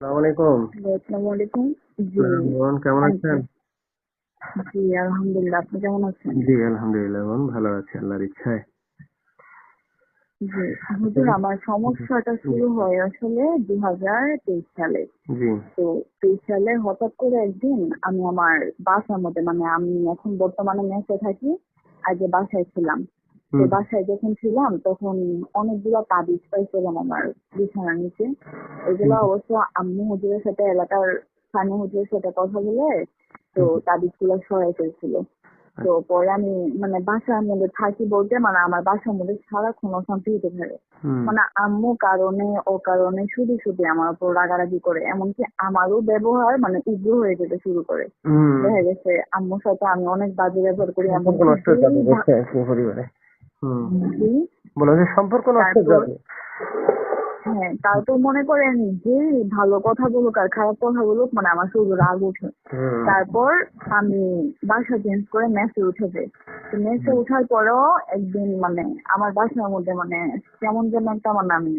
আসসালামু আলাইকুম। আসসালামু আলাইকুম। জি, বোন কেমন আছেন? আচ্ছা। জি, আলহামদুলিল্লাহ। আপনি কেমন আছেন? জি আলহামদুলিল্লাহ বোন ভালো আছি আল্লাহর ইচ্ছায়। জি, হুজুর আমার সমস্যাটা শুরু হয় আসলে ২০২৩ সালে। জি তো ২৩ সালে হঠাৎ করে একদিন আমি আমার বাসার মধ্যে মানে আমি এখন বর্তমানে মেসে থাকি। আগে বাসায় ছিলাম। তো হুম বাসায় যখন ছিলাম তখন অনেকগুলা তাবিজ পাইছিলাম আমার বিছানার নিচে। এগুলা হুম অবশ্য আম্মু হুজুরের সাথে এলাকার স্থানীয় হুজুরের সাথে কথা বলে তো হুম, তাবিজগুলো সরাই ফেলছিল। তো পরে আমি মানে বাসার মধ্যে থাকি বলতে মানে আমার বাসার মধ্যে সারাক্ষণ অশান্তি হতে থাকে। হুম, মানে আম্মু কারণে অকারণে শুধু শুধু আমার উপর রাগারাগি করে। এমনকি আমারও ব্যবহার মানে উগ্র হয়ে যেতে শুরু করে। হুম। দেখা গেছে আম্মুর সাথে আমি অনেক বাজে ব্যবহার করি সম্পর্ক এমনকি নষ্ট হয়ে যেই যাবে বুঝতে পরিবারে। হুম। জি বলো যে সম্পর্ক নষ্ট হয়ে তারপর যাবে। হ্যাঁ, তারপর মনে করেন যে ভালো কথা বলুক আর খারাপ কথা বলুক মানে আমার শুধু রাগ উঠে। হুম তারপর আমি বাসা চেঞ্জ করে মেসে উঠে যাই। তো মেসে হুম, উঠার পরেও একদিন মানে আমার বাসার মধ্যে মানে কেমন যেন একটা মানে আমি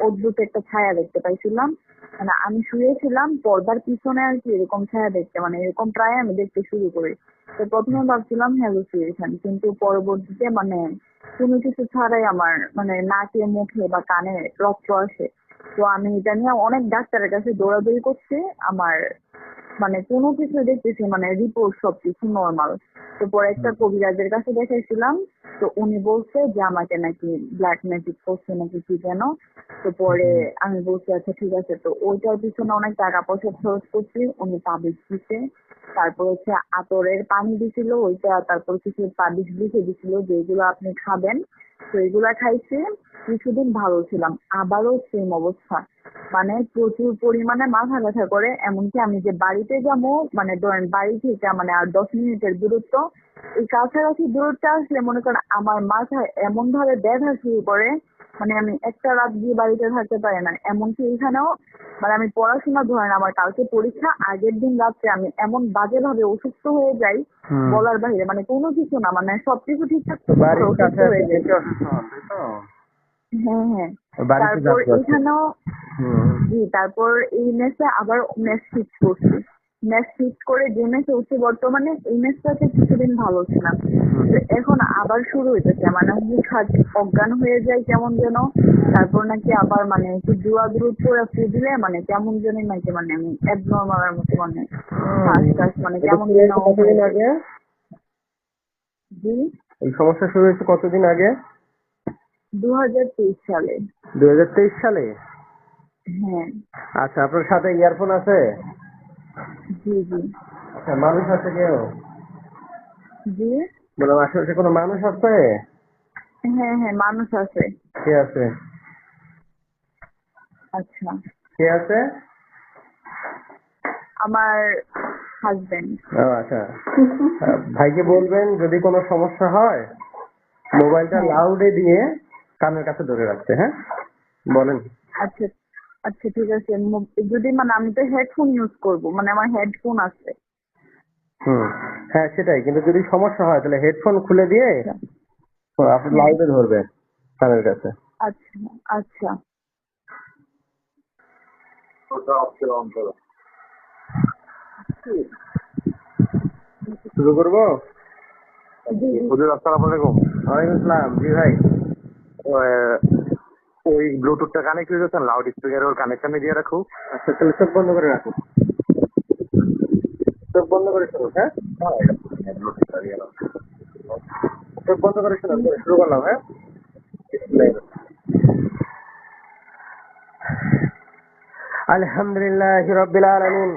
অদ্ভুত একটা ছায়া দেখতে পাইছিলাম। মানে আমি শুয়েছিলাম পর্দার পিছনে আর কি এরকম ছায়া দেখতে মানে এরকম প্রায় আমি দেখতে শুরু করি। তো প্রথমে ভাবছিলাম হ্যালুসিনেশন কিন্তু পরবর্তীতে মানে কোনো কিছু ছাড়াই আমার মানে নাকে মুখে বা কানে রক্ত আসে। তো আমি এটা নিয়ে অনেক ডাক্তারের কাছে দৌড়াদৌড়ি করছি। আমার মানে কোনো কিছু দেখতেছি মানে রিপোর্ট সবকিছু নরমাল। তো পরে একটা হুম, কবিরাজের কাছে দেখাইছিলাম। তো উনি বলছে যে আমাকে নাকি ব্ল্যাক ম্যাজিক করছে নাকি কি যেন। তো পরে হুম, আমি বলছি আচ্ছা ঠিক আছে। তো ওইটার পিছনে অনেক টাকা পয়সা খরচ করছি। উনি তাবিজ দিছে। তারপর হচ্ছে আতরের পানি দিছিল ওইটা তারপর কিছু তাবিজ লিখে দিছিল যে এগুলো আপনি খাবেন। তো এগুলা খাইছি। কিছুদিন ভালো ছিলাম। আবারও সেম অবস্থা। মানে প্রচুর পরিমাণে মাথা ব্যথা করে। এমনকি আমি যে বাড়িতে যাবো মানে ধরেন বাড়ি থেকে মানে আর ১০ মিনিটের দূরত্ব। এই কাছাকাছি দূরত্বে আসলে মনে করেন আমার মাথায় এমন ভাবে ব্যথা শুরু করে মানে আমি একটা রাত গিয়ে বাড়িতে থাকতে পারি না। এমনকি এখানেও মানে আমি পড়াশোনা ধরেন আমার কালকে পরীক্ষা আগের দিন রাত্রে আমি এমন বাজেভাবে অসুস্থ হয়ে যাই হুম। বলার বাহিরে মানে কোনো কিছু না মানে সবকিছু ঠিকঠাক তো থাকলে বাড়ির অসুস্থ কাছে আছে হয়ে যাই। বেশি অসুস্থ হন তাই তো? হ্যাঁ, হ্যাঁ। বাড়িতে তারপর যাচ্ছে আজকে। এখানেও হুম জি, তারপর এই মেসে আবার মেস শিফট করছি। মেস শিফট করে যে মেসে উঠছি বর্তমানে এই মেসটাতে কিছুদিন ভালো ছিলাম। কিন্তু এখন আবার শুরু হইতেছে মানে হুটহাট অজ্ঞান হয়ে যায় কেমন যেন। তারপর নাকি আবার মানে একটু জুয়া দুরুদ করে ফু দিলে মানে কেমন জানি নাকি মানে আমি অ্যাবনর্মাল এর মতো মানে শ্বাস টাস মানে এটা কেমন শুরু যেন হয়েছে হয়ে কতদিন যায়। আগে? জি, এই সমস্যা শুরু হয়েছে কতদিন আগে? ২০২৩ সালে। 2023 সালে। হ্যাঁ, আচ্ছা, আপনার সাথে ইয়ারফোন আছে? জি, জি, আচ্ছা, মানুষ আছে কেউ? জি। বললাম আশেপাশে কোনো মানুষ আছে? হ্যাঁ, হ্যাঁ, মানুষ আছে। কে আছে? আচ্ছা, কে আছে? আমার হাসব্যান্ড। ও আচ্ছা। ভাইকে হ্যাঁ, বলবেন যদি কোনো সমস্যা হয় মোবাইলটা হ্যাঁ। লাউডে দিয়ে কানের কাছে ধরে রাখতে, হ্যাঁ? বলেন। আচ্ছা, আচ্ছা ঠিক আছে। যদি মানে আমি তো হেডফোন ইউজ করব। মানে আমার হেডফোন আছে। হুম। হ্যাঁ সেটাই, কিন্তু যদি সমস্যা হয় তাহলে হেডফোন খুলে দিয়ে আচ্ছা, আপনি হ্যাঁ, লাউডে ধরবেন কানের কাছে। আচ্ছা, আচ্ছা। জি, শুরু করবো? জি, জি। হুজুর আসসালামু আলাইকুম। ওয়ালাইকুম আসসালাম। জি ভাই। আহ, ওই ব্লুটুথটা কানেক্ট হয়ে যাচ্ছে লাউড স্পিকার ওর কানেকশনে দিয়ে রাখো। আচ্ছা তাহলে চোখ বন্ধ করে রাখুন। চোখ বন্ধ করে শুনুন, হ্যাঁ? হ্যাঁ ব্লুটুথটা দিয়ে রাখো। চোখ বন্ধ করে শুনুন। শুরু করলাম, হ্যাঁ? আলহামদুলিল্লাহি রাব্বিল আলামিন।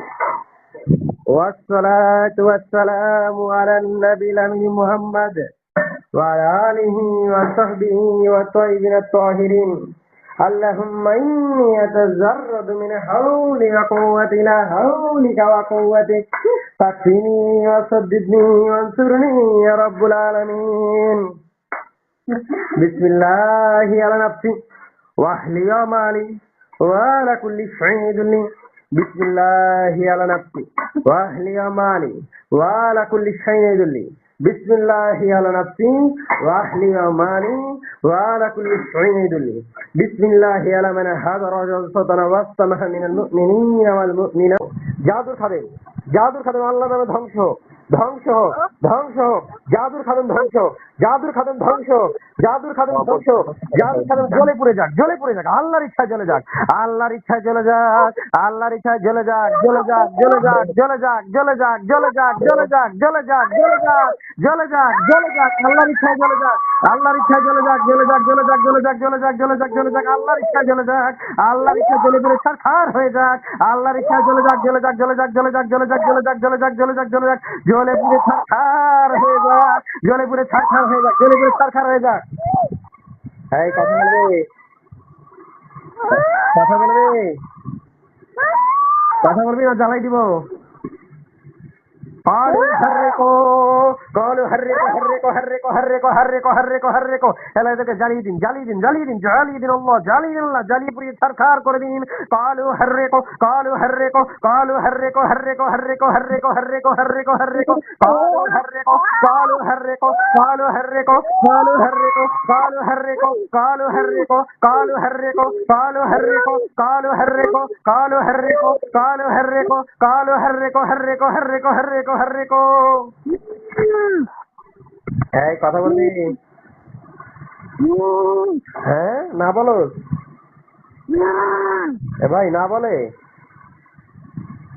والصلاة والسلام على النبي الأمين محمد وعلى آله وصحبه والطيبين الطاهرين. اللهم إني أتزرد من حولك وقوة إلى حولك وقوتك فاكفني وسددني وانصرني يا رب العالمين. بسم الله على نفسي وأهلي ومالي وعلى كل شيء لي. بسم الله على نفسي وأهلي ومالي وعلى كل شيء لي. بسم الله على نفسي وأهلي ومالي وعلى كل شيء يدل بسم الله على من هذا رجل سلطان واستمح من المؤمنين والمؤمنات জাদুর খাদেম আল্লাহ নামে ধ্বংস ধ্বংস ধ্বংস জাদুর খাদেম ধ্বংস জাদুর খাদেম ধ্বংস জাদুর খাদেম ধ্বংস জাদুর খাদেম জ্বলে পুড়ে যাক আল্লাহর ইচ্ছায় জ্বলে যাক আল্লাহর ইচ্ছায় জ্বলে যাক আল্লাহর ইচ্ছায় জ্বলে যাক জ্বলে যাক জ্বলে যাক জ্বলে যাক জ্বলে যাক জ্বলে যাক জ্বলে যাক জ্বলে যাক জ্বলে যাক জ্বলে যাক জ্বলে যাক আল্লাহর ইচ্ছায় জ্বলে যাক আল্লাহর ইচ্ছায় জ্বলে যাক জ্বলে যাক জ্বলে যাক জ্বলে যাক জ্বলে যাক জ্বলে যাক জ্বলে যাক আল্লাহর ইচ্ছায় জ্বলে যাক আল্লাহর ইচ্ছায় জ্বলে পুড়ে ছারখার হয়ে যাক আল্লাহর ইচ্ছায় জ্বলে যাক জ্বলে যাক জ্বলে যাক জ্বলে যাক জ্বলে যাক জ্বলে যাক জ্বলে যাক জ্বলে যাক জ্বলে যাক জ্বলে পুড়ে ছারখার হয়ে যাক জ্বলে পুড়ে ছারখার হয়ে যাক জ্বলে পুড়ে ছারখার হয়ে যাক এই কথা বলবে কথা বলবি না জ্বালাই দিব জ্বালিয়ে দিন জ্বালিয়ে পুড়িয়ে ছারখার করে দিন কালু হর্রেকো কালু হর্রেকো কালু হর্রেকো হর্রেকো হর্রেকো হর্রেকো হর্রেকো হর্রেকো হর্রেকো কালু হর্রেকো কালু হর্রেকো কালু হর্রেকো কালু হর্রেকো কালু হর্রেকো কালু হর্রেকো কালু হর্রেকো কালু হর্রেকো কালু হর্রেকো কালু হর্রেকো কালু হর্রেকো কালু হর্রেকো হর্রেকো হর্রেকো হর্রেকো হর্রেকো এই কথা বলবি হ্যাঁ না বলো এ ভাই না বলে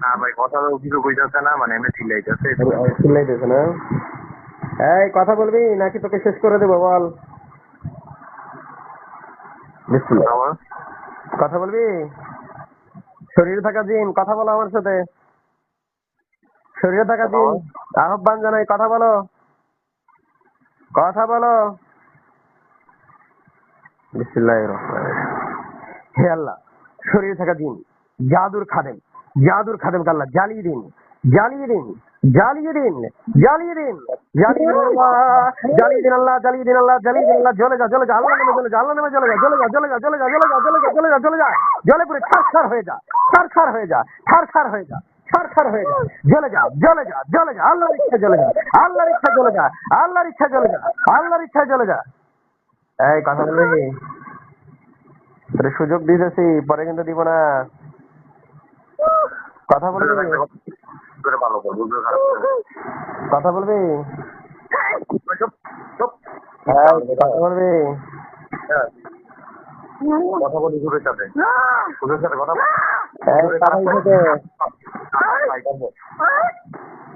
না ভাই কথা কিছু কইতাছে না, মানে এমনি চিল্লাইতেছে চিল্লাইতেছে না। এই কথা বলবি নাকি তোকে শেষ করে দেবো বল বিসমিল্লাহ। কথা বলবি শরীরে থাকা জিন কথা বলো আমার সাথে শরীরে থাকা জিন আহ্বান জানাই কথা বলো কথা বলো বিসমিল্লাহির রহমানির রহিম। হে আল্লাহ শরীরে থাকা জিন জাদুর খাদেম আল্লাহ জ্বালিয়ে দিন জ্বালিয়ে দিন জ্বালিয়ে দিন জ্বালিয়ে দিন জ্বালিয়ে দিন আল্লাহ জ্বালিয়ে দিন আল্লাহ জ্বালিয়ে দিন আল্লাহ জ্বালিয়ে দিন আল্লাহ জ্বলে যা আল্লাহ নামে জ্বলে যা আল্লাহ নামে জ্বলে যা জ্বলে যা জ্বলে যা জ্বলে যা জ্বলে যা জ্বলে যা জ্বলে যা জ্বলে যা জ্বলে পুরে ছারখার হয়ে যা ছারখার হয়ে যা ছারখার হয়ে যা ছারখার হয়ে যা জ্বলে যা জ্বলে যা জ্বলে যা আল্লাহর ইচ্ছা জ্বলে যা আল্লাহর ইচ্ছা জ্বলে যা আল্লাহর ইচ্ছা জ্বলে যা আল্লাহর ইচ্ছা জ্বলে যা। এই কথা বলবি তোর সুযোগ দিতেছি পরে কিন্তু দিব না কথা বলবি ভালো করবো কথা বলবি কথা বলবি কথা বলি সুরের সাথে কথা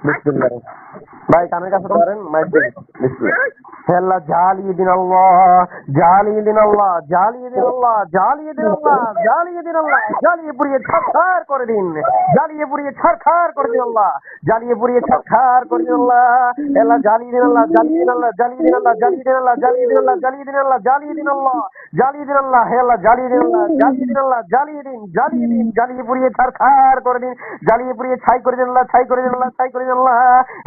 বিসমিল্লাহ ভাই কানের কাছে ধরেন মাইক দিন বিসমিল্লাহ। হে আল্লাহ জ্বালিয়ে দিন আল্লাহ জ্বালিয়ে দিন আল্লাহ জ্বালিয়ে দিন আল্লাহ জ্বালিয়ে দিন আল্লাহ জ্বালিয়ে দিন আল্লাহ জ্বালিয়ে পুড়িয়ে ছারখার করে দিন জ্বালিয়ে পুড়িয়ে ছারখার করে দিন আল্লাহ জ্বালিয়ে পুড়িয়ে ছারখার করে দিন আল্লাহ আল্লাহ জ্বালিয়ে দিন আল্লাহ জ্বালিয়ে দিন আল্লাহ জ্বালিয়ে দিন আল্লাহ জ্বালিয়ে দিন আল্লাহ জ্বালিয়ে দিন আল্লাহ জ্বালিয়ে দিন আল্লাহ জ্বালিয়ে দিন আল্লাহ জ্বালিয়ে দিন আল্লাহ হে আল্লাহ জ্বালিয়ে দিন আল্লাহ জ্বালিয়ে দিন আল্লাহ জ্বালিয়ে দিন জ্বালিয়ে পুড়িয়ে ছারখার করে দিন জ্বালিয়ে পুড়িয়ে ছাই করে দিন আল্লাহ ছাই করে দিন আল্লাহ ছাই করে দিন আল্লাহ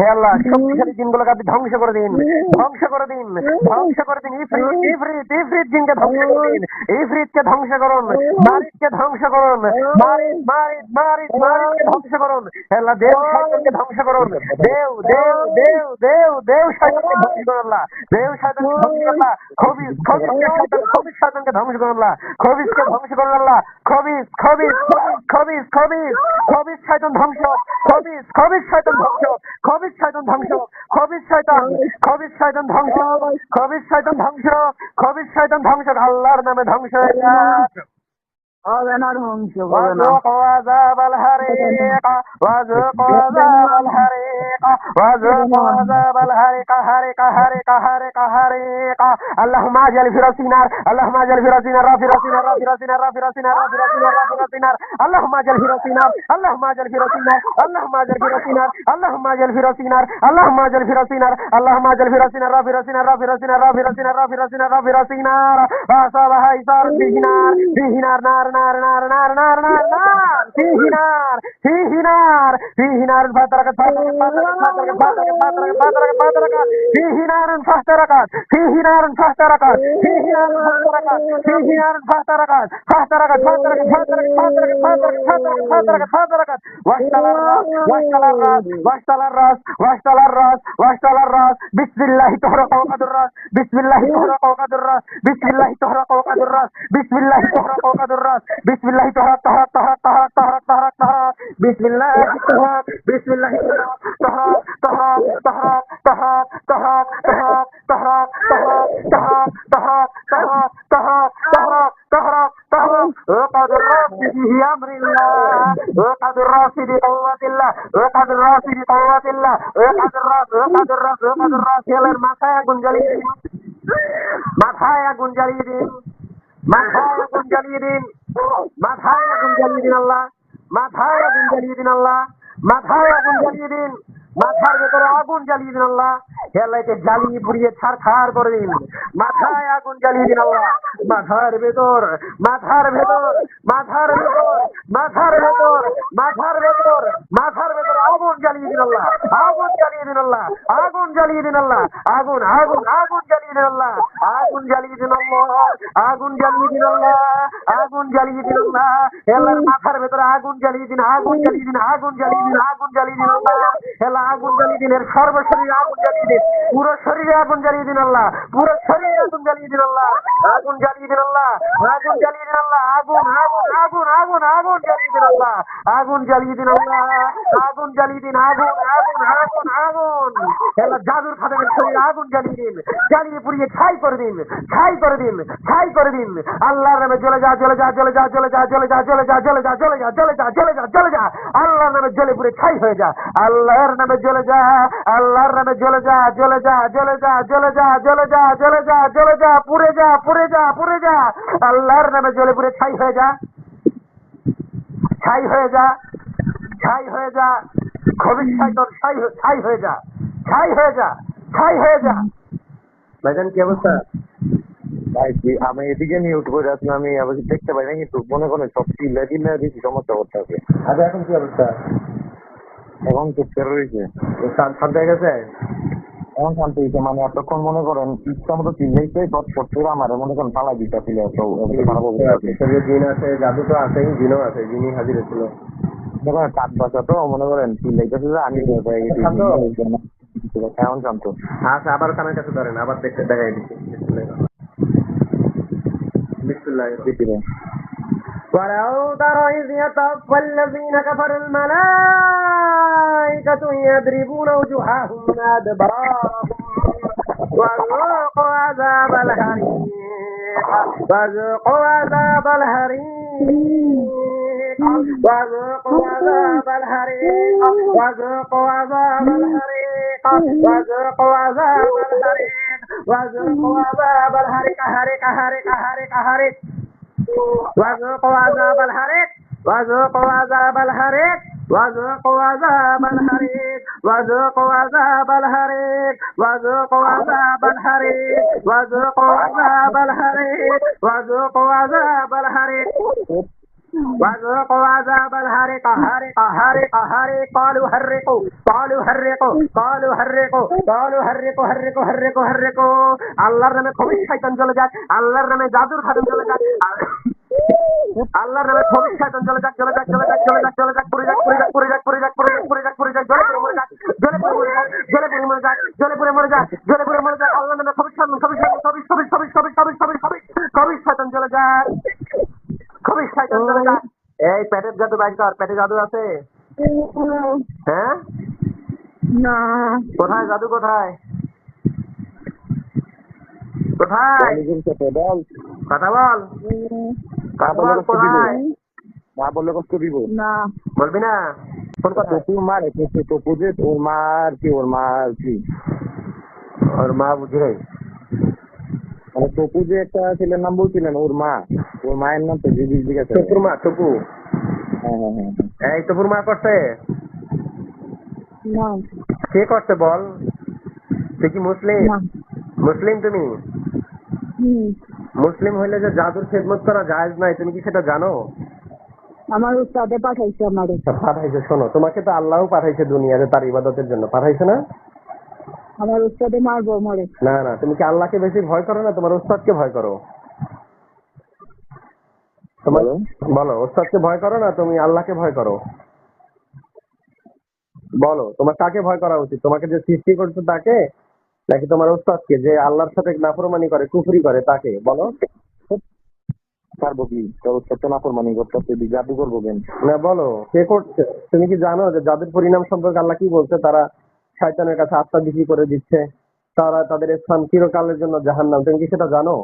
হে আল্লাহ শক্তিশালী জিনগুলোকে আপনি ধ্বংস করে দিন ধ্বংস করে দিন ধ্বংস করে দিন ইফরিত জিনকে ধ্বংস করে দিন ইফরিতকে ধ্বংস করুন মারিদকে ধ্বংস করুন মারিদকে ধ্বংস করুন হে আল্লাহ দেব শয়তানকে ধ্বংস করুন দেব শয়তানকে ধ্বংস করুন আল্লাহ দেব শয়তানকে ধ্বংস করুন আল্লাহ খবিস শয়তানকে ধ্বংস করুন আল্লাহ খবিসকে ধ্বংস করুন আল্লাহ খবিস শয়তান ধ্বংস খবিস শয়তান ধ্বংস খবিস শয়তান ধ্বংস খবিস শয়তান ধ্বংস খবিস শয়তান ধ্বংস খবিস শয়তান ধ্বংস আল্লাহর নামে ধ্বংস হয়ে যাক হবে না ধ্বংস হবে না وذوقوا عذاب الحريق وذوقوا عذاب الحريق وذوقوا عذاب الحريق حريق اللهم اجعل في راسنا اللهم اجعل في راسنا اللهم اجعل في راسنا اللهم اجعل في راسنا اللهم اجعل في راسنا اللهم اجعل في راسنا اللهم اجعل في راسنا اللهم اجعل في راسنا راسنا واصابها ايثار فيه نار فيه نار নার ফিহি নারুন ফাতারাকাত ফিহি নারুন ফাতারাকাত ফিহি নারুন ফাতারাকাত ফিহি নারুন ফাতারাকাত ফিহি নারুন ফাতারাকাত ফাতারাকাত ফাতারাকাত ওয়াশতালার রাস বিসমিল্লাহি তুহরাকু ওয়াকাদুর রাস বিসমিল্লাহি তুহরাকু ওয়াকাদুর রাস বিসমিল্লাহি তুহরাকু ওয়াকাদুর রাস বিসমিল্লাহি তুহরাকু ওয়াকাদুর রাস বিসমিল্লাহি তুহরাক বিসমিল্লাহি তুহরাক বিসমিল্লাহি وقد الراس بأمر الله وقد الراس بقوة الله وقد الراس بقوة الله وقد الراس يلا মাথায় আগুন জ্বালিয়ে দিন মাথায় আগুন জ্বালিয়ে দিন মাথায় আগুন জ্বালিয়ে দিন মাথায় আগুন জ্বালিয়ে দিন আল্লাহ মাথায় আগুন জ্বালিয়ে দিন আল্লাহ মাথায় আগুন জ্বালিয়ে দিন মাথার ভেতরে আগুন জ্বালিয়ে দিন আল্লাহ হেলাইতে জ্বালিয়ে পুড়িয়ে ছারখার করে দিন মাথায় আগুন জ্বালিয়ে দিন আল্লাহ মাথার ভেতর মাথার ভেতর মাথার ভেতর মাথার ভেতর মাথার ভেতর মাথার ভেতর আগুন জ্বালিয়ে দিন আল্লাহ আগুন জ্বালিয়ে দিন আল্লাহ আগুন জ্বালিয়ে দিন আল্লাহ আগুন আগুন আগুন জ্বালিয়ে দিন আল্লাহ আগুন জ্বালিয়ে দিন আল্লাহ আগুন জ্বালিয়ে দিন আল্লাহ আগুন জ্বালিয়ে দিন আল্লাহ হেলার মাথার ভেতরে আগুন জ্বালিয়ে দিন আগুন জ্বালিয়ে দিন আগুন জ্বালিয়ে দিন আগুন জ্বালিয়ে দিন আল্লাহ হেলা আগুন জ্বালিয়ে দিন এর সর্বশরীরে আগুন জ্বালিয়ে দিন পুরো শরীরে আগুন জ্বালিয়ে দিন আল্লাহ পুরো শরীরে আগুন জ্বালিয়ে দিন আল্লাহ আগুন জ্বালিয়ে দিন আল্লাহ আগুন জ্বালিয়ে দিন আল্লাহ আগুন আগুন আগুন আগুন আগুন জ্বালিয়ে দিন আল্লাহ আগুন জ্বালিয়ে দিন আল্লাহ আগুন জ্বালিয়ে দিন আগুন আগুন আগুন আগুন হেলা জাদুর খাদেমের শরীরে আগুন জ্বালিয়ে দিন জ্বালিয়ে পুড়িয়ে ছাই করে দিন ছাই করে দিন ছাই করে দিন আল্লাহর নামে জ্বলে যা জ্বলে যা জ্বলে যা জ্বলে যা জ্বলে যা জ্বলে যা জ্বলে যা জ্বলে যা জ্বলে যা জ্বলে যা জ্বলে যা আল্লাহর নামে জ্বলে পুড়ে ছাই হয়ে যা আল্লাহর নামে জ্বলে যা আল্লাহর নামে জ্বলে যা জ্বলে যা জ্বলে যা জ্বলে যা জ্বলে যা জ্বলে যা জ্বলে যা পুড়ে যা পুড়ে যা পুড়ে যা আল্লাহর নামে জ্বলে পুড়ে ছাই হয়ে যা ছাই হয়ে যা ছাই হয়ে যা খবিস শয়তান ছাই হয়ে যা ছাই হয়ে যা ছাই হয়ে যা ভাইজান কি অবস্থা ভাই আমি এদিকে মিউট করে আছি আমি আবার দেখতে পাই না কিন্তু মনে করেন সব চিল্লা বেশি সমস্যা করতে হবে আচ্ছা এখন কি অবস্থা এখন তো ফের রয়েছে শান্ত হয়ে গেছে এখন শান্ত হয়েছে মানে এতক্ষণ মনে করেন ইচ্ছা মতো চিল্লাইছে তৎপর করে আমার মনে করেন পালা দিতে ছিল শরীরে জিন আছে জাদু তো আছেই জিনও আছে জিনই হাজির ছিল মনে করেন কাঠ বাসা তো মনে করেন চিল্লাইতেছে যে আমি এখন শান্ত আচ্ছা আবার কানের কাছে ধরেন আবার দেখতে দেখাই দিচ্ছি বিসমিল্লাহ ولو ترى إذ يتوفى الذين كفروا الملائكة يضربون وجوههم وأدبارهم وذوقوا عذاب الحريق وذوقوا عذاب الحريق وذوقوا عذاب الحريق وذوقوا عذاب الحريق وذوقوا عذاب الحريق وذوقوا عذاب الحريق حريق حريق حريق حريق وذوقوا عذاب الحريق وذوقوا عذاب الحريق وذوقوا عذاب الحريق وذوقوا عذاب الحريق وذوقوا عذاب الحريق وذوقوا عذاب الحريق وذوقوا عذاب الحريق وذوقوا عذاب الحريق حريق حريق حريق قالوا حرقوا قالوا حرقوا قالوا حرقوا قالوا حرقوا حرقوا حرقوا حرقوا আল্লাহর নামে খবিস শয়তান চলে যাক আল্লাহর নামে জাদুর খাদেম চলে যাক আল্লাহর নামে খবিস শয়তান চলে যাক চলে যাক চলে যাক চলে যাক চলে যাক পুরে যাক পুরে যাক পুরে যাক পুরে যাক পুরে যাক পুরে যাক পুরে যাক জলে পুরে মরে যাক জলে পুরে মরে যাক জলে পুরে মরে যাক জলে পুরে মরে যাক জলে পুরে মরে যাক আল্লাহর নামে খবিস শয়তান খবিস খবিস খবিস খবিস খবিস খবিস খবিস খবিস খবিস শয়তান চলে যাক খবিস শয়তান চলে যাক এই পেটের জাদু বাইর কর পেটে জাদু আছে হ্যাঁ না কোথায় জাদু কোথায় কোথায় কথা বল কথা বল কোথায় না বললে কষ্ট দিব না বলবি না ফোন কথা টপু মারে টপু যে ওর মার কি ওর মা বুঝি নাই মানে টপু যে একটা ছেলের নাম বলছিলেন ওর মায়ের নাম তো জিজ্ঞাসা টপুর মা টপু এই টপুর মা করছে না কে করছে বল তুই কি মুসলিম না মুসলিম তুমি মুসলিম হইলে যে জাদুর খেদমত করা জায়েজ নাই তুমি কি সেটা জানো আমার উস্তাদে পাঠাইছে আমারে। পাঠাইছে, শোনো, তোমাকে তো আল্লাহও পাঠাইছে দুনিয়াতে তার ইবাদতের জন্য, পাঠাইছে না? আমার উস্তাদে মারবো আমারে। না না, তুমি কি আল্লাহকে বেশি ভয় করো না তোমার উস্তাদকে ভয় করো? তোমার বলো। বলো, উস্তাদকে ভয় করো না তুমি আল্লাহকে ভয় করো? বলো, তোমার কাকে ভয় করা উচিত? তোমাকে যে সৃষ্টি করছে তাকে, নাকি তোমার উস্তাদকে যে আল্লাহর সাথে নাফরমানি করে কুফরি করে তাকে? বলো। পারবো কি তোর সত্য না ফরমানি করতে জাদু করবো কেন? না, বলো কে করছে? তুমি কি জানো যে যাদের পরিণাম সম্পর্কে আল্লাহ কি বলছে? তারা শয়তানের কাছে আত্মা বিক্রি করে দিচ্ছে, তারা তাদের স্থান চিরকালের জন্য জাহান্নাম। তুমি কি সেটা জানো?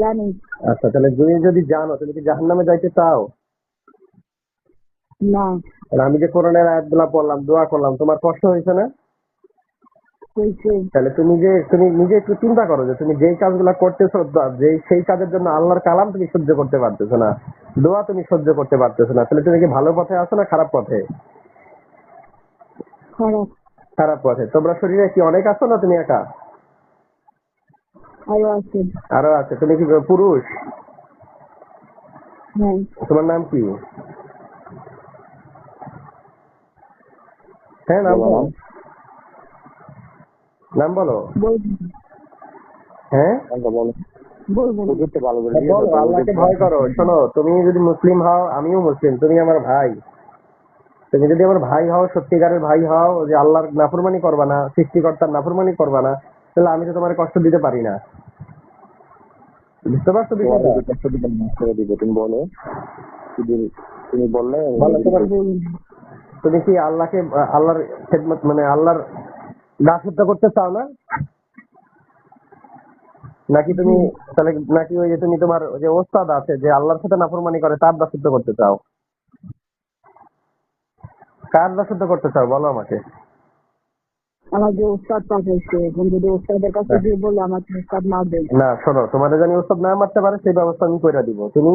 জানি আচ্ছা, তাহলে তুমি যদি জানো, তুমি কি জাহান্নামে যাইতে চাও? না, আর আমি যে কোরআনের আয়াতগুলা পড়লাম, দোয়া করলাম, তোমার কষ্ট হয়েছে না? কইছে তাহলে তুমি নিজে একটু চিন্তা করো যে তুমি যেই কাজগুলা করতেছো, সেই কাজের জন্য আল্লাহর কালাম তুমি সহ্য করতে পারতেছো না, দোয়া তুমি সহ্য করতে পারতেছো না, তাহলে তুমি কি ভালো পথে আছো না খারাপ পথে? খারাপ। খারাপ পথে। তোমরা শরীরে কি অনেক আছো না তুমি একা? আরো আছে। আরো আছে। তুমি কি পুরুষ? হ্যাঁ, তোমার নাম কি? হ্যাঁ, নাম বলো বলো। না। নাম বলো। বলবো হ্যাঁ, বলো বলবো না। বুঝতে ভালো করে বলো, আল্লাহকে ভয় করো। শোনো, তুমি যদি মুসলিম হও, আমিও মুসলিম, তুমি আমার ভাই। তুমি যদি আমার ভাই হও, সত্যিকারের ভাই হও, যে আল্লাহর নাফরমানি করবা না, সৃষ্টিকর্তার নাফরমানি করবা না, তাহলে আমি তো তোমার কষ্ট দিতে পারি না। বুঝতে পারছো তোমার বিষয়টা? যদি কষ্ট দিবেন না করে দিবে তুমি বলো। শুধু তুমি বললে বলো, তোমার বলবো না। তুমি কি আল্লাহকে আল্লাহর খেদমত মানে আল্লাহর দাসত্ব করতে চাও না? নাকি তুমি তাহলে, নাকি ওই যে তুমি তোমার যে ওস্তাদ আছে যে আল্লাহর সাথে নাফরমানি করে তার দাসত্ব করতে চাও? কার দাসত্ব করতে চাও বলো আমাকে? আমার যে উস্তাদ পাঠাইছে, এখন যদি উস্তাদের কাছে গিয়ে বলে আমাকে উস্তাদ মারবে। না, শোনো, তোমাদের জানি ওস্তাদ না মারতে পারে সেই ব্যবস্থা আমি করে দিব। তুমি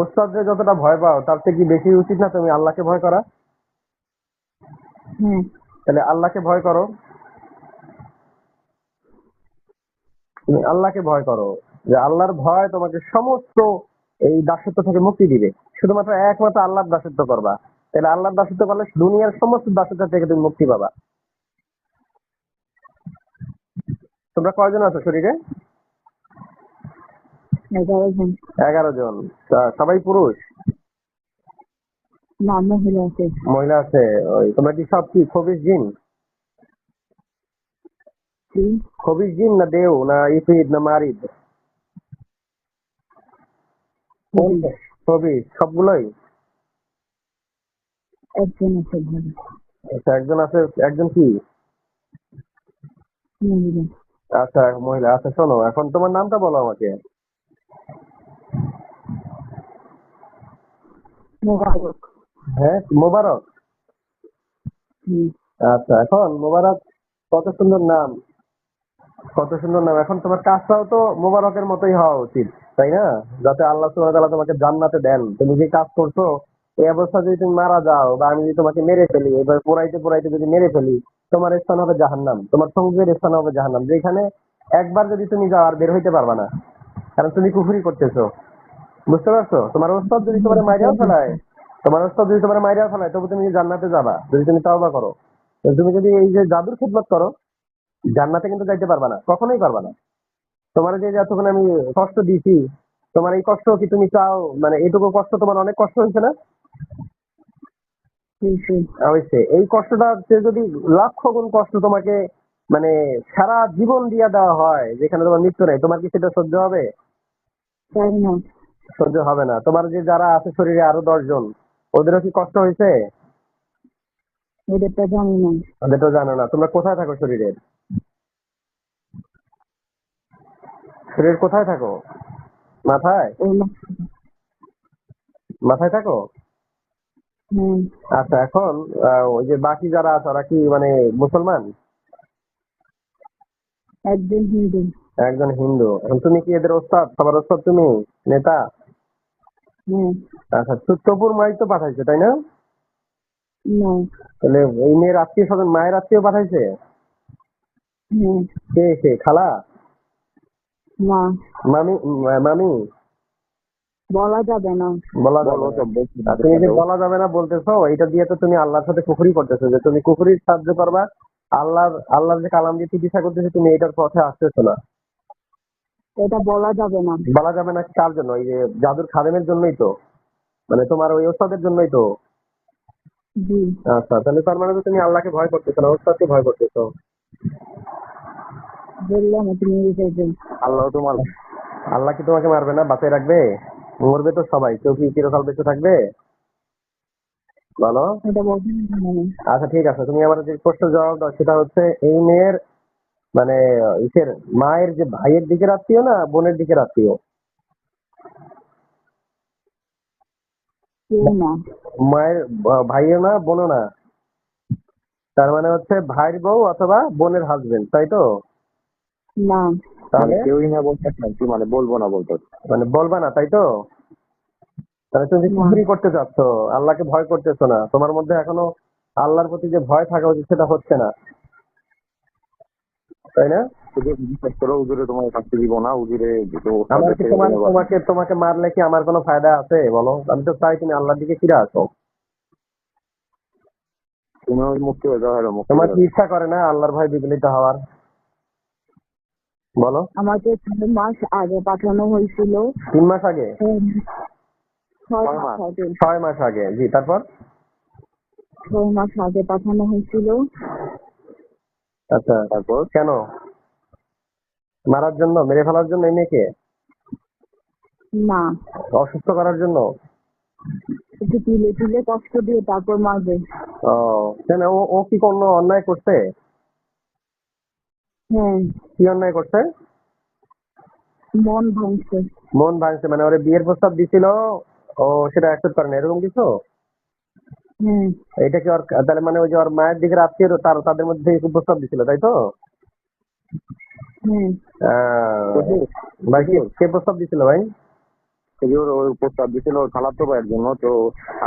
ওস্তাদকে যতটা ভয় পাও তার থেকে কি বেশি উচিত না তুমি আল্লাহকে ভয় করা? হ্যাঁ, তাহলে আল্লাহকে ভয় করো। তুমি আল্লাহকে ভয় করো, যে আল্লাহর ভয় তোমাকে সমস্ত এই দাসত্ব থেকে মুক্তি দিবে। শুধুমাত্র একমাত্র আল্লাহর দাসত্ব করবা, তাহলে আল্লাহর দাসত্ব করলে দুনিয়ার সমস্ত দাসত্ব থেকে তুমি মুক্তি পাবা। তোমরা কয়জন আছো শরীরে? 11 জন। 11 জন। সবাই পুরুষ? না, মহিলা আছে। মহিলা আছে? ওই তোমরা কি সব কি খবিস জিন? কি? খবিস জিন না দেও না ইফরিত না মারিদ? খুবই। খবিস সবগুলোই? একজন আছে ভালো। আচ্ছা, একজন আছে। একজন কি? মহিলা। আচ্ছা, মহিলা। আচ্ছা, শোনো, এখন তোমার নামটা বলো আমাকে। মোবারক। হ্যাঁ, মোবারক। হুম। আচ্ছা, এখন মোবারক, কত সুন্দর নাম, কত সুন্দর নাম। এখন তোমার কাজটাও তো মোবারকের মতোই হওয়া উচিত, তাই না? যাতে আল্লাহ সুবহানাহু ওয়া তাআলা তোমাকে জান্নাতে দেন। তুমি যে কাজ করছো, এই অবস্থা যদি তুমি মারা যাও বা আমি যদি তোমাকে মেরে ফেলি, এবার পোড়াইতে পোড়াইতে যদি মেরে ফেলি, তোমার স্থান হবে জাহান্নাম, তোমার সঙ্গের স্থান হবে জাহান্নাম, যেখানে একবার যদি তুমি যাও আর বের হইতে পারবা না, কারণ তুমি কুফরি করতেছো। বুঝতে পারছো? তোমার ওস্তাদ যদি তোমার মাইরাও ফেলায়, তবু তুমি জান্নাতে যাবা যদি তুমি তাওবা করো। তো তুমি যদি এই যে জাদুর খেদমত করো, জান্নাতে কিন্তু যাইতে পারবা না, কখনোই পারবা না। তোমার যে যতক্ষণ আমি কষ্ট দিছি, তোমার এই কষ্ট কি তুমি চাও? মানে এইটুকু কষ্ট তোমার অনেক কষ্ট হয়েছে না? হয়েছে। হয়েছে। এই কষ্টটা সে যদি লক্ষ গুণ কষ্ট তোমাকে মানে সারা জীবন দিয়ে দেওয়া হয়, যেখানে তোমার মৃত্যু নেই, তোমার কি সেটা সহ্য হবে? তাই না? সহ্য হবে না। তোমার যে যারা আছে শরীরে আরো 10 জন, ওদেরও কি কষ্ট হয়েছে? ওদেরটা জানি না। ওদেরও জানো না। তোমরা কোথায় থাকো শরীরের? শরীর কোথায় থাকো? মাথায়? ওর মাথায় থাকো? হ্যাঁ, আচ্ছা, এখন ওই যে বাকি যারা আছে ওরা কি মানে মুসলমান? একজন হিন্দু। একজন হিন্দু। এখন তুমি কি এদের ওস্তাদ? সবার ওস্তাদ তুমি? নেতা? হ্যাঁ। আচ্ছা, তপুর মাই তো পাঠাইছে, তাই না? না। তাহলে এই মেয়ের আত্মীয় স্বজন, মায়ের আত্মীয় পাঠাইছে? হ্যাঁ। কে কে? খালা? না। মামি? মামি? বলা যাবে না। বলা যাবে বলো না। সব বলছি আর তুমি যে বলা যাবে না বলতেছো, এটা দিয়ে তো তুমি আল্লাহর সাথে কুফরি করতেছো, যে তুমি কুফরির সাহায্য করবা। আল্লাহর যে কালাম দিয়ে চিকিৎসা করতেছো, তুমি এটার পথে আসতেছো না। এটা বলা যাবে না। বলা যাবে না কার জন্য? এই যে জাদুর খাদেমের জন্যই তো, মানে তোমার ওই ওস্তাদের জন্যই তো। জি। আচ্ছা, তাহলে তার মানে তো তুমি আল্লাহকে ভয় করতেছো না, ওস্তাদকে ভয় করতেছো। বললাম তুমি বুঝেছেন। আল্লাহ তোমার আল্লাহ কি তোমাকে মারবে না, বাঁচায় রাখবে? মরবে তো সবাই, কেউ কি চিরকাল বেঁচে থাকবে? বলো। এটা বলতে না। আচ্ছা ঠিক আছে, তুমি আমার যে প্রশ্নের জবাব দাও, সেটা হচ্ছে এই মেয়ের মানে ইসের মায়ের যে ভাইয়ের দিকের আত্মীয় না বোনের দিকের আত্মীয়? কেউ না। মায়ের ভাইও না বোনও না, তার মানে হচ্ছে ভাইয়ের বউ অথবা বোনের হাজবেন্ড, তাই তো? না। মানে তাহলে কেউই না বলতে কি মানে বলবো না বলতে। মানে বলবা না, তাই তো? তাহলে তুমি না। কুফরি করতে চাচ্ছ, আল্লাহকে ভয় করতেছো না, তোমার মধ্যে এখনো আল্লাহর প্রতি যে ভয় থাকা উচিত সেটা হচ্ছে না, তাই না? শুধু বিশ্বাস করো, হুজুরে তোমার শাস্তি দিব না, হুজুরে তো আমার ওস্তাদের কি থেকে কোনো কথা। তোমাকে মারলে কি আমার কোনো ফায়দা আছে বলো? আমি তো চাই তুমি আল্লাহর দিকে ফিরে আসো। তুমি ওই মুক্তি হয়ে যাও, হলো মুক্তি তোমার হয়ে কি যাও। ইচ্ছা করে না আল্লাহর ভয় বিগলিত হওয়ার? বলো। আমাকে 6 মাস আগে পাঠানো হয়েছিল। 3 মাস আগে? 6 ছয় মাস মাস আগে। 6 মাস আগে, জি, তারপর? 6 মাস আগে পাঠানো হয়েছিল। আচ্ছা, তারপর কেন? মারার জন্য, মেরে ফেলার জন্য এই মেয়েকে? না, অসুস্থ করার জন্য? একটু তুলে তুলে কষ্ট দিয়ে তারপর মারবে। ও, কেন? ও ও কি কোনো অন্যায় করছে? হ্যাঁ। কি অন্যায় করছে? মন ভাঙছে। মন ভাঙছে মানে ওরে বিয়ের প্রস্তাব দিছিল, ও সেটা অ্যাকসেপ্ট করে না, এরকম কিছু? হ্যাঁ। এটা কি ওর তাহলে মানে ওই যে ওর মায়ের দিকের আত্মীয় তাদের মধ্যে একটু প্রস্তাব দিছিল, তাই তো? হ্যাঁ। আহ, ভাই কে প্রস্তাব দিছিল ভাই? হুজুর ওর প্রস্তাব দিছিল ওর খালাতো ভাইয়ের জন্য। তো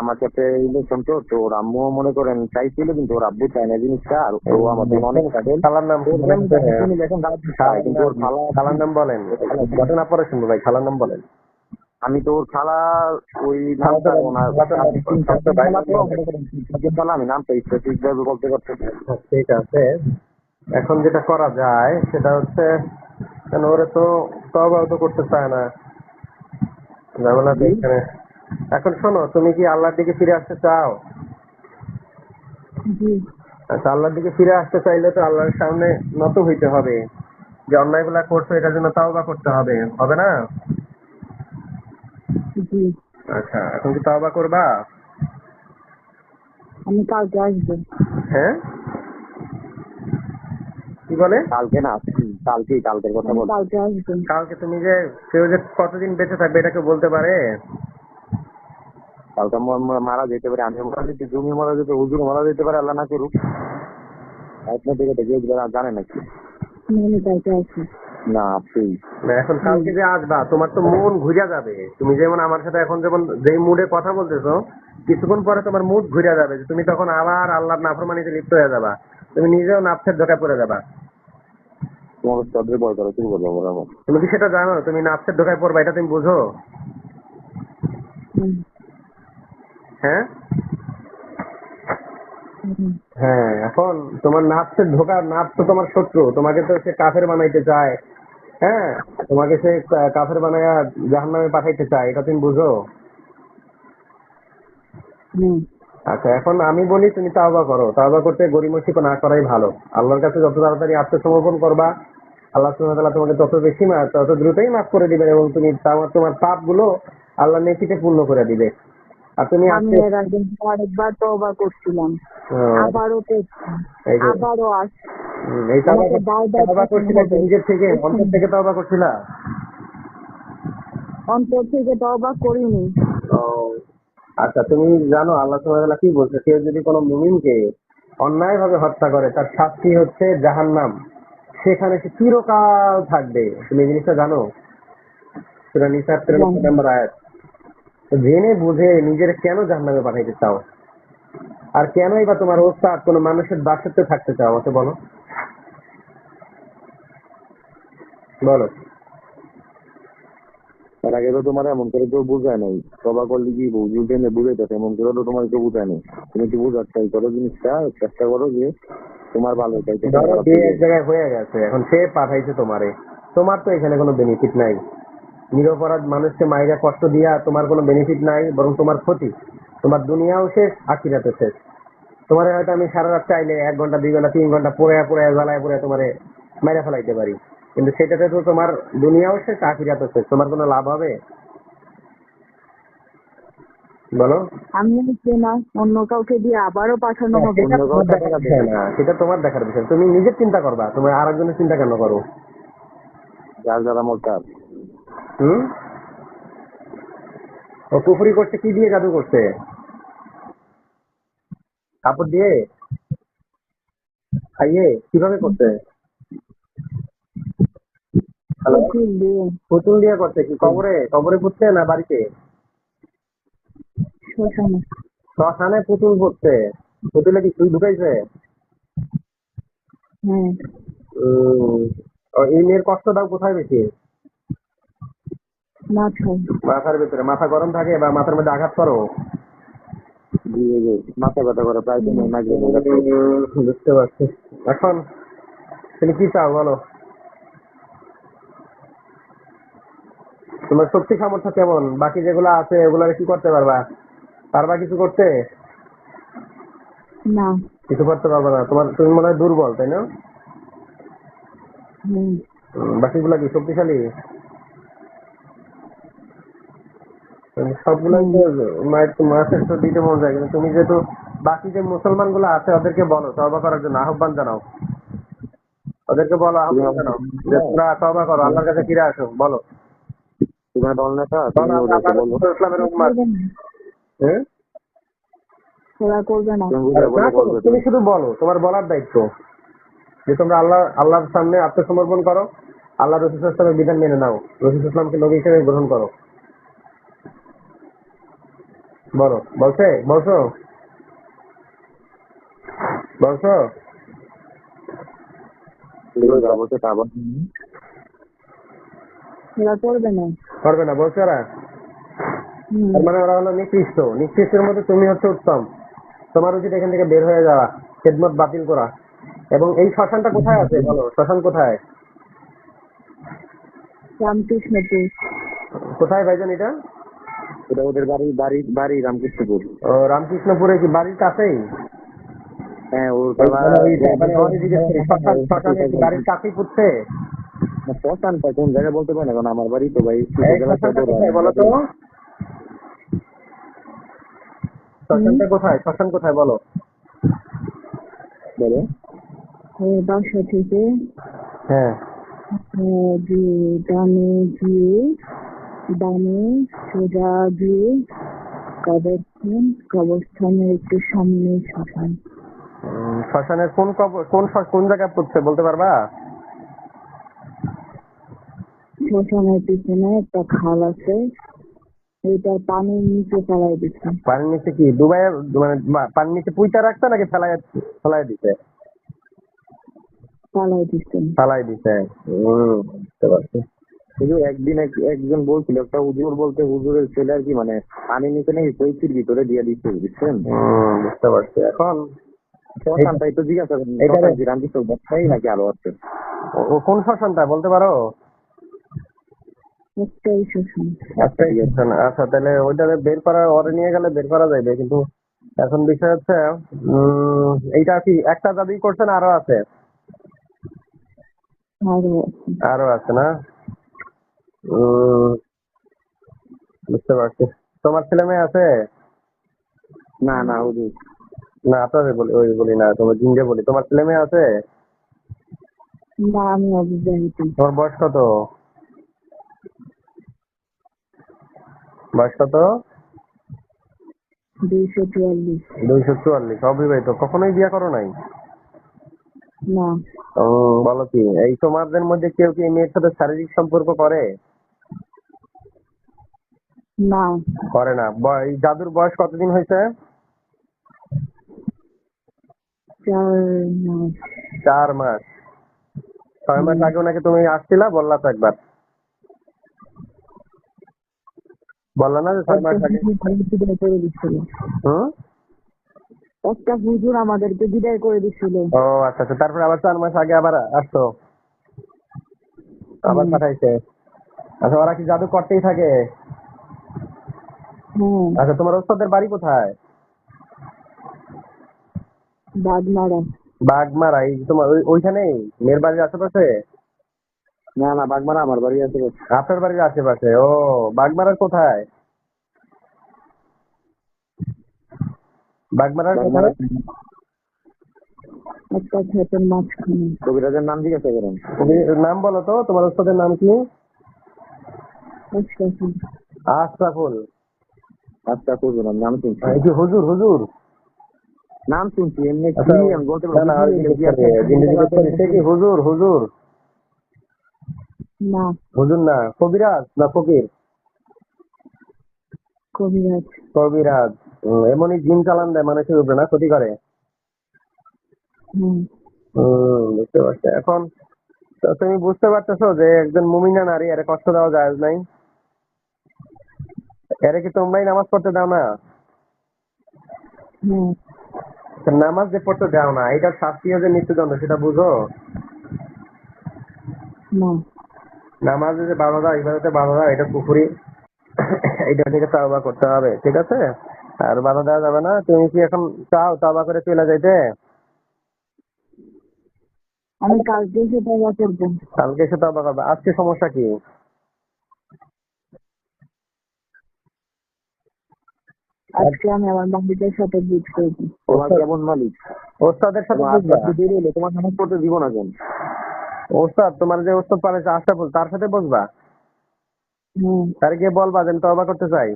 আমার সাথে রিলেশন, তো তো ওর আম্মু মনে করেন চাইছিল, কিন্তু ওর আব্বু চায় না জিনিসটা। আর ও আমার জন্য অনেক কাজের। খালার নাম ওর মনে কেমন আছে? তিনি দেখেন খারাপ চায়, কিন্তু ওর খালা খালার নাম বলেন, ঘটনা পরে শুনবো ভাই, খালার নাম বলেন। আমি তো ওর খালা ওই খালাতো নামটা ভাই, ওনার খালাতো ভাই, খালাতো ভাই খালা নাম তো বলেন। মনে করেন খালা, আমি নামটা স্পেসিফিক ভাবে বলতে পারছি না। ঠিক আছে, এখন যেটা করা যায় সেটা হচ্ছে, কেন ওরা তো তওবাও তো করতে চায় না, ঝামেলা তো জি? এখানে। এখন শোনো, তুমি কি আল্লাহর দিকে ফিরে আসতে চাও? জি। আচ্ছা, আল্লাহর দিকে ফিরে আসতে চাইলে তো আল্লাহর সামনে নত হইতে হবে, যে অন্যায়গুলা করছো এটার জন্য তাওবা করতে হবে, হবে না? জি। আচ্ছা, এখন কি তাওবা করবা? আমি কালকে আসবো। হ্যাঁ, কি বলে? কালকে না, কালকের কথা আমি বল। কালকে আসবো। কালকে? তুমি যে কেউ যে কতদিন বেঁচে থাকবে এটা কেউ বলতে পারে? কালকে মারা যেতে পারে, আমি মারা যেতে, তুমি মারা যেতে, হুজুর মারা যেতে পারে, আল্লাহ না করুক। আপনার দিকে তো কেউ জানে নাকি? আমি কালকে আসবো। না আপনি না, এখন কালকে যে আসবা তোমার তো মন ঘুরে যাবে, তুমি যেমন আমার সাথে এখন যেমন যে মুডে কথা বলতেছো, কিছুক্ষণ পরে তোমার মুড ঘুরে যাবে, যে তুমি তখন আবার আল্লাহর নাফরমানিতে লিপ্ত হয়ে যাবা, তুমি নিজেও নাফসের ধোকায় পড়ে যাবা। তোমার তাদের ভয় করা শুরু করবো আমার। তুমি কি সেটা জানো তুমি নাফসের ধোকায় পড়বা, এটা তুমি বুঝো? হুম। হ্যাঁ, হুম। হ্যাঁ, এখন তোমার নাফসের ধোকা, নাফস তো তোমার শত্রু, তোমাকে তো সে কাফের বানাইতে চায়। হ্যাঁ, তোমাকে সে কাফের বানায়া জাহান্নামে পাঠাইতে চায়, এটা তুমি বুঝো? হুম। আচ্ছা, এখন আমি বলি তুমি তাওবা করো, তাওবা করতে গড়িমসি না করাই ভালো। আল্লাহর কাছে যত তাড়াতাড়ি আত্মসমর্পণ করবা, আল্লাহ সুবহানাহু ওয়া তাআলা তোমাকে তত বেশি তত দ্রুতই মাফ করে দিবেন, এবং তুমি তোমার পাপ গুলো আল্লাহ নেকিতে পূর্ণ করে দিবে। আর তুমি আমি আজকে এর আগে আরেকবার তওবা করছিলাম, আবারও করছি, এই যে আবারও আস। এই আমাকে বারবার তাওবা পাঠানো করছিলে কি হবে। নিজের থেকে, অন্তর থেকে তাওবা করছিলা? অন্তর থেকে তওবা করিনি। ও, আচ্ছা, তুমি জানো আল্লাহ সুবহানাহু ওয়া তাআলা কি বলছে? কেউ যদি কোনো মুমিনকে অন্যায় ভাবে হত্যা করে, তার শাস্তি হচ্ছে জাহান্নাম, সেখানে সে চিরকাল থাকবে। তুমি এই জিনিসটা জানো? সূরা নিসা 93 নম্বর আয়াত। তো জেনে বুঝে নিজের কেন জাহান্নামে পাঠাইতে চাও? আর কেনই বা তোমার ওস্তাদ কোনো মানুষের দাসত্বে থাকতে চাও, আমাকে বলো, বলো। এর আগে তো তোমার এমন করে কেউ বুঝায় নাই, সবা করলে কি বুঝতে বুঝাইতেছে, এমন করে তো তোমার কেউ বুঝায় নাই। তুমি কি বুঝার ট্রাই করো জিনিসটা, চেষ্টা করো যে তোমার ভালো চাইতে ধরো খারাপ বিয়ে দিকে। এক জায়গায় হয়ে গেছে, এখন সে পাঠাইছে তোমারে, তোমার তো এখানে কোনো বেনিফিট নাই। নিরপরাধ মানুষকে মাইরা কষ্ট দিয়া তোমার কোনো বেনিফিট নাই, বরং তোমার ক্ষতি। তোমার দুনিয়াও শেষ, আখিরাতও শেষ। তোমার হয়তো আমি সারা রাত চাইলে 1 ঘন্টা 2 ঘন্টা 3 ঘন্টা পড়ে পড়ে জ্বালায় পড়ে তোমারে মাইরা ফেলাইতে পারি, কিন্তু সেটাতে তো তোমার দুনিয়াও শেষ, আখিরাতও শেষ। তোমার কোনো লাভ হবে বলো? আমি হচ্ছে না অন্য কাউকে দিয়ে আবারও পাঠানো হবে। সেটা অন্য তোমার কাউ দেখার টাকা বিষয় দেবে, না, সেটা তোমার দেখার বিষয়। তুমি নিজের চিন্তা করবা, তুমি আরেকজনের চিন্তা কেন করো? যার যারা মোরতাদ। হুম? ও কুফরি করছে কি দিয়ে? জাদু করছে কাপড় দিয়ে, খাইয়ে? কিভাবে করছে? হ্যালো? প্রচুর দিয়ে পুতুল দিয়ে করছে কি? কবরে কবরে পুঁতছে না বাড়িতে? শ্মশানে। শ্মশানে পুতুল পুঁতছে? পুতুলে কি সুই ঢুকাইছে? হ্যাঁ, উম, ও, এই মেয়ের কষ্ট দাও কোথায় বেশি? মাথায়। মাথার ভিতরে? মাথা গরম থাকে বা মাথার মধ্যে আঘাত করো? দিয়ে যে মাথা ব্যথা করে প্রায় হুম। সময় মাইগ্রেনের কাছে। বুঝতে পারছি। এখন তুমি কি চাও বলো? তোমার শক্তি সামর্থ্য কেমন? বাকি যেগুলো আছে ওগুলো কি করতে পারবা? পারবা কিছু করতে? না। কিছু করতে পারবা না? তুমি মনে হয় দুর্বল, তাই না? হুম। বাকিগুলা কি শক্তিশালী? সবগুলাই হুম। তো মাছের তো দিতে মন যায়, কিন্তু তুমি যেহেতু বাকি যে মুসলমান গুলো আছে ওদেরকে বলো তওবা করার জন্য, আহ্বান জানাও। ওদেরকে বলো, তুমি আহ্বান জানাও যে তোমরা তওবা করো, আল্লাহর কাছে ফিরে আসো। বলো তুমি দল নেতা, বলো তুমি আমরা ওদেরকে আল্লাহ বলো, রাসূল ইসলামের ওরা উম্মাত। করবে না। হ্যাঁ? ওরা করবে না। তুমি আর বুঝা না বলে করো, করবে তুমি তুমি। শুধু বলো, তোমার বলার দায়িত্ব যে তোমরা আল্লাহর সামনে আত্মসমর্পণ করো, আল্লাহ রাসূল ইসলামের বিধান মেনে নাও, রাসূল ইসলামকে নবী হিসেবে গ্রহণ করো। বলো, বলছো? বলছো? যা বলছে তা বল। ওরা করবে না। করবে না বলছো ওরা? হুম। তার মানে ওরা হলো নিকৃষ্ট। নিকৃষ্টের মধ্যে তুমি হচ্ছে উত্তম। তোমার উচিত এখান থেকে বের হয়ে যাওয়া, খেদমত বাতিল করা। এবং এই শ্মশানটা কোথায় আছে বলো? শ্মশান কোথায়? রামকৃষ্ণপুর। কোথায় ভাইজান এটা? এটা ওদের বাড়ি বাড়ি বাড়ি রামকৃষ্ণপুর। ও, রামকৃষ্ণপুরে কি বাড়ির কাছেই? হ্যাঁ, ওর ওই বাবা মানে মানে ওরে জিজ্ঞেস করি, শ্মশানে কি বাড়ির কাছেই পুঁতছে? শ্মশানটা কোন জায়গায় বলতে পারি না, কারণ আমার বাড়ি তো ভাই এই উপজেলা শ্মশানটা সদর। কোথায় বলো তো? হুম। শ্মশানটা কোথায়? শ্মশান কোথায় বলো? বলো ওর বাসা থেকে হ্যাঁ। দিয়ে ডানে সোজা গিয়ে কবরস্থানের একটু সামনে শ্মশান। শ্মশানের কোন জায়গায় পুঁতছে বলতে পারবা? শ্মশানের পিছনে একটা খাল আছে, ওইটা পানির নিচে ফেলাই দিচ্ছে। পানির নিচে কি ডুবাই, মানে পানির নিচে পুইতা রাখছে নাকি ফেলাই ফেলাই দিছে? ফেলাই দিচ্ছে। ফালাই দিছে। বুঝতে পারছি। শুধু একদিন একজন বলছিল, একটা হুজুর বলতে, হুজুরের ছেলে আর কি, মানে পানির নিচে নাকি কৈতির ভিতরে দিয়ে দিচ্ছে, বুঝছেন? বুঝতে পারছি। এখন শ্মশানটাই তো জিজ্ঞাসা করেন, এটারে শ্মশান কি রামকৃষ্ণ ব্যবসায়ী নাকি আরো আছে? ও কোন শ্মশানটা বলতে পারো? একটাই শ্মশান। আচ্ছা, ঠিক আছে। আচ্ছা, তাহলে ওইটা বের করা, ওরে নিয়ে গেলে বের করা যাবে, কিন্তু এখন বিষয় হচ্ছে এইটা কি একটা জাদুই করছে না আরো আছে? আরো আরো আছে না? উম, বুঝতে পারছি। তোমার ছেলে মেয়ে আছে? না না হুজুর। না, আপনাদের বলি, ওই বলি না, তোমার জিনকে বলি। তোমার ছেলে মেয়ে আছে? না, আমি অবিবাহিত। তোমার বয়স কত? বয়স কত? 244। 244। অবিবাহিত, কখনোই বিয়ে করো নাই? না। বলো কি, এই তোমাদের মধ্যে কেউ কি এই মেয়ের সাথে শারীরিক সম্পর্ক করে? না। করে না। এই জাদুর বয়স কতদিন হয়েছে? 4 মাস। 4 মাস। 6 মাস হুম। আগেও নাকি তুমি আসছিলা, বললা তো একবার। বললা না যে 6 মাস আগে? বিদায় করে দিচ্ছিল, হুম? একটা হুজুর আমাদেরকে বিদায় করে দিচ্ছিল। ও আচ্ছা আচ্ছা, তারপরে আবার 4 মাস আগে আবার আসতো, আবার হুম। পাঠাইছে। আচ্ছা, ওরা কি জাদু করতেই থাকে? হ্যাঁ, আচ্ছা, তোমার ওস্তাদের বাড়ি কোথায়? বাগমারা। বাগমারা, এই যে তোমার ওইখানেই মেয়ের বাড়ির আশেপাশে? না না, বাগমারা আমার বাড়ি আছে। আপনার বাড়ির আশেপাশে? ও, বাগমারার কোথায়? বাগমারার বাগমারা কোথায়? একটা ক্ষেতের মাঝখানে। কবিরাজের নাম জিজ্ঞাসা করেন। তুমি নাম বলো তো, তোমার ওস্তাদের নাম কি? আশরাফুল। আশরাফুল। আচ্ছা, হুজুর নাম শুনছি। এই যে হুজুর, হুজুর। নাম শুনছি, এমনি আচ্ছা, কি আমি বলতে না না, আর জিজ্ঞেস করি, জিজ্ঞেস করি, সে কি হুজুর? হুজুর? না, হুজুর না, কবিরাজ না ফকির? কবিরাজ। কবিরাজ। এমনই জিন চালান দেয় মানুষের উপরে, না ক্ষতি করে? হুম। বুঝতে পারছি এখন। তো তুমি বুঝতে পারতেছো যে একজন মুমিনা নারী, এর কষ্ট দেওয়া যায় নাই? এরে কি তোমরাই নামাজ পড়তে দাও না? হ্যাঁ। তো নামাজ যে পড়তে দাও না, এটার শাস্তি যে মৃত্যুদণ্ড, সেটা বুঝো? না। নামাজে যে বাধা দাও, ইবাদতে বাধা দাও, এটা পুকুরি। এটা থেকে তাওবা করতে হবে, ঠিক আছে? আর বাধা দেওয়া যাবে না। তুমি কি এখন চাও তাওবা করে চলে যাইতে? আমি কালকে সেটা করবো। কালকে এসে তাওবা করবে। আজকে সমস্যা কি? আজকে আমি আমার বান্ধবীদের সাথে বুঝ করবো। তোমার কেমন মালিক? ওস্তাদের সাথে তোমার বুঝবা। আজকে দেরি হলে তোমার নামাজ পড়তে দিব না কেন? ওস্তাদ, তোমার যে ওস্তাদ পারেছে আশরাফুল, তার সাথে বসবা। হ্যাঁ। তার গিয়ে বলবা যে আমি তওবা করতে চাই।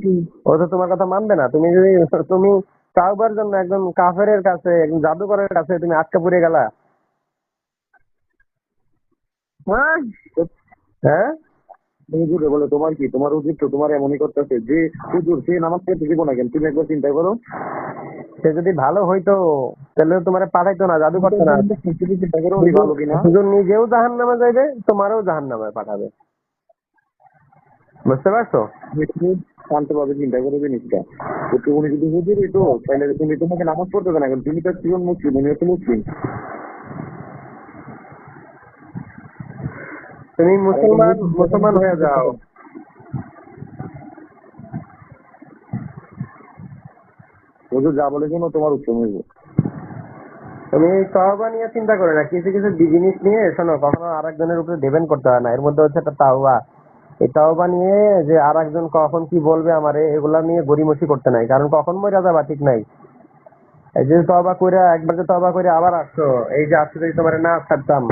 জি। ও তো তোমার কথা মানবে না। তুমি তাওবার জন্য একজন কাফেরের কাছে, একজন জাদুকরের কাছে তুমি আটকা পড়ে গেলা। হ্যাঁ, হ্যাঁ? হুজুরে বলে তোমার কি, তোমার উচিত তো তোমার এমনই করতেছে যে হুজুর সে নামাজ পড়তে দিব না কেন? তুমি একবার চিন্তা করো। সে যদি ভালো হইতো তাহলে তোমার পাঠাইতো না, জাদু করতো না। তুমি চিন্তা করো উনি ভালো কিনা। হুজুর নিজেও জাহান্নামে যাইবে, তোমারও জাহান্নামে পাঠাবে। বুঝতে পারছো? তুমি শান্তভাবে চিন্তা করো জিনিসটা। তো উনি যদি হুজুর হইতো তাহলে তুমি তোমাকে নামাজ পড়তে হবে না কেন? তুমি তো একজন মুসলিম, উনি তো মুসলিম। তুমি মুসলমান, মুসলমান হয়ে যাও। হুজুর যা বলে শোনো, তোমার উত্তম হইব। তুমি তওবা নিয়ে চিন্তা করো না। কিছু কিছু জিনিস নিয়ে শোনো, কখনো আরেকজনের উপরে ডিপেন্ড করতে হয় না। এর মধ্যে হচ্ছে একটা তাওবা। এই তাওবা নিয়ে যে আরেকজন কখন কি বলবে আমারে, এগুলা নিয়ে গড়িমসি করতে নাই। কারণ কখন মরে যাবা ঠিক নাই। এই যে তওবা করে, একবার যে তওবা করে আবার আসছো, এই যে আজকে যদি তোমার না ছাড়তাম,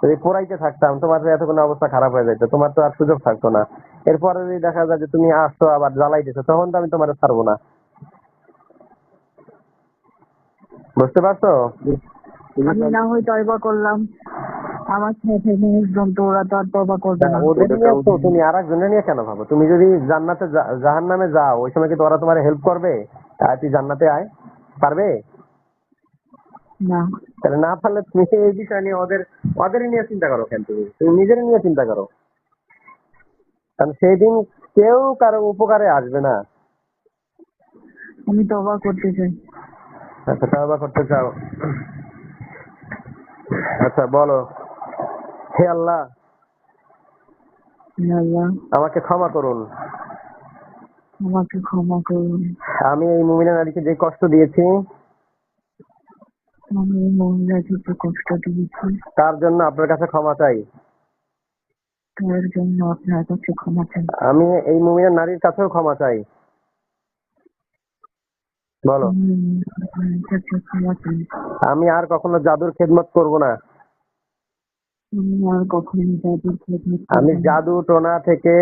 যদি পোড়াইতে থাকতাম, তোমার তো এতক্ষণ অবস্থা খারাপ হয়ে যেত, তোমার তো আর সুযোগ থাকতো না। এরপরে যদি দেখা যায় যে তুমি আসছো আবার জ্বালাইতেছো, তখন তো আমি তোমার ছাড়বো না। বুঝতে পারছো? আমি না হয় তয়বা করলাম, আমার সাথে মানুষজন তো ওরা তো আর তয়বা করবে না। ওদের নিয়ে তো তুমি আরেকজনের নিয়ে কেন ভাবো? তুমি যদি জান্নাতে জাহান্নামে যাও, ওই সময় কি ওরা তোমার হেল্প করবে? তুই জান্নাতে আয়, পারবে? না। তাহলে না পারলে তুমি এই বিষয় নিয়ে ওদের নিয়ে চিন্তা করো কেন? তুমি তুমি নিজের নিয়ে চিন্তা করো। কারণ সেই দিন কেউ কারো উপকারে আসবে না। আমি তওবা করতে চাই। আচ্ছা, তওবা করতে চাও? আচ্ছা, বলো, হে আল্লাহ, হে আল্লাহ, আমাকে ক্ষমা করুন। আমাকে ক্ষমা করুন। আমি এই মুমিনা নারীকে যে কষ্ট দিয়েছি, আমি এই মহিলাকে যে কষ্ট দিয়েছি, তার জন্য আপনার কাছে ক্ষমা চাই। তার জন্য আপনার কাছে ক্ষমা চাই। আমি এই মুমিনা নারীর কাছেও ক্ষমা চাই। বলো, আমি আপনার কাছে ক্ষমা চাই। আমি আর কখনো জাদুর খেদমত করব না। আমি আর কখনো জাদুর খেদমত আমি করব না। জাদু টোনা থেকে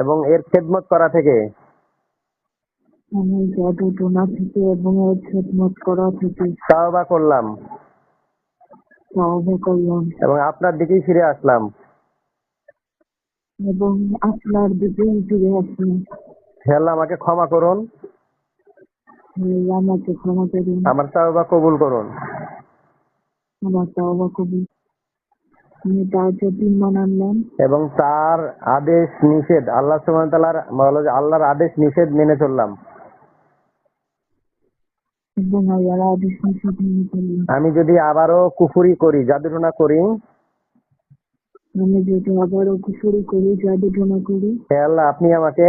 এবং এর খেদমত করা থেকে আমি জাদু টোনা থেকে এবং এর খেদমত করা থেকে তওবা করলাম তওবা করলাম এবং আপনার দিকেই ফিরে আসলাম। এবং আপনার দিকেই ফিরে আসলাম। হে আল্লাহ, আমাকে ক্ষমা করুন, হে আল্লাহ, আমাকে ক্ষমা করুন, আমার তওবা কবুল করুন। আমার তওবা কবুল। আমি তাহাজ্জুদ দিন বানালাম এবং তার আদেশ নিষেধ আল্লাহ সুবহানাহু ওয়া তাআলার বলো যে আল্লাহর আদেশ নিষেধ মেনে চললাম। এবং আল্লাহর আদেশ নিষেধ মেনে চললাম। আমি যদি আবারও কুফরি করি জাদুটোনা করি আমি যদি আবারও কুফরি করি জাদুটোনা করি হে আল্লাহ আপনি আমাকে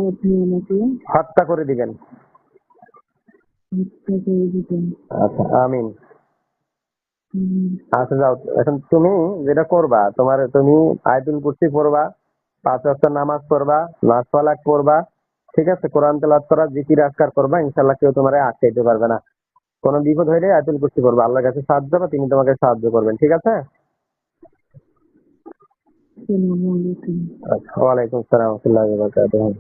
আপনি আমাকে হত্যা করে দিবেন। হত্যা করে দিতেন। আচ্ছা আমিন। আচ্ছা যাও এখন তুমি যেটা করবা তুমি আয়াতুল কুরসি পড়বা, 5 ওয়াক্ত নামাজ পড়বা, নামাজ ফালাক পড়বা, ঠিক আছে, কোরআন তেলাওয়াত করা, জিকির আজকার করবা, ইনশাআল্লাহ কেউ তোমারে আটকাইতে পারবে না। কোনো বিপদ হইলে আয়াতুল কুরসি পড়বা, আল্লাহর কাছে সাহায্য পাবা, তিনি তোমাকে সাহায্য করবেন, ঠিক আছে? আসসালামু আলাইকুম। আচ্ছা, ওয়ালাইকুম আসসালাম ওয়া রাহমাতুল্লাহি ওয়া বারাকাতুহু।